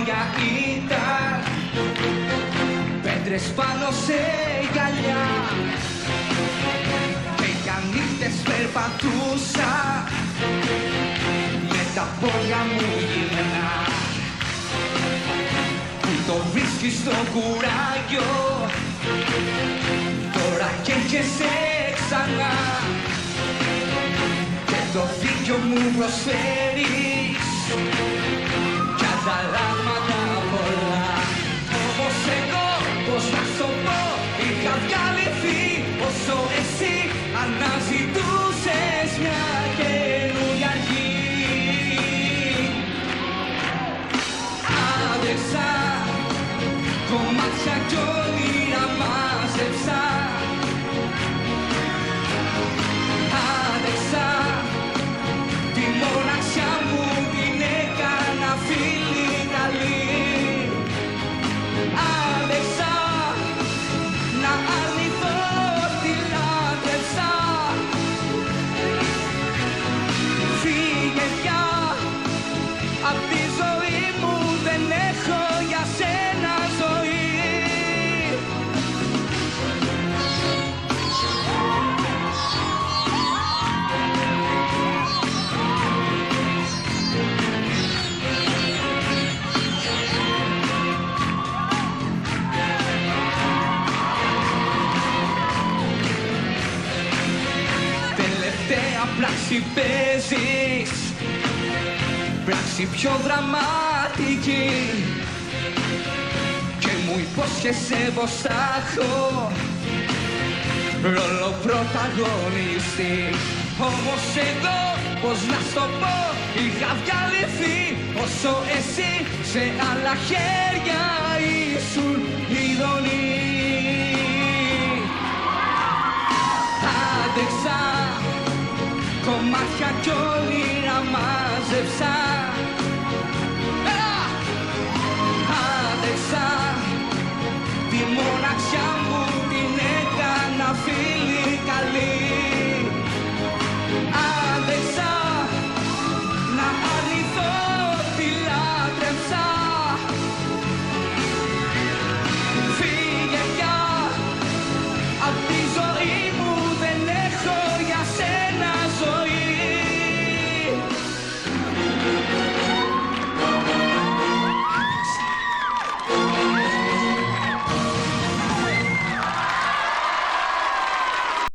χέρια ήταν πέτρες πάνω σε γυαλιά και για νύχτες περπατούσα με τα πόδια μου γυμνά. Που το βρίσκεις στο κουράγιο τώρα και έρχεσαι ξανά και το δίκιο μου προσφέρεις κι ανταλλάγματα πολλά. Όμως εγώ πώς να στο πω, είχα διαλυθεί όσο εσύ αναζητούσες μια καινούρια γη. Άδεξα κομμάτια κι όνειρα μάζεψα. Άδεξα τη μοναξιά μου την έκανα φίλη καλή. Άδεξα να αρνηθώ τι λάτρεψα. Φύγε πια απ' τη ζωή μου, δεν έχω για σένα ζωή. Τελευταία πράξη παίζεις, πράξη πιο δραματική και μου υπόσχεσαι πως θα έχω ρόλο πρωταγωνιστή. Όμως εγώ πως να στο πω, είχα διαλυθεί όσο εσύ σε άλλα χέρια ήσουν ειδονή. Άντεξα κομμάτια κι όνειρα μάζεψα.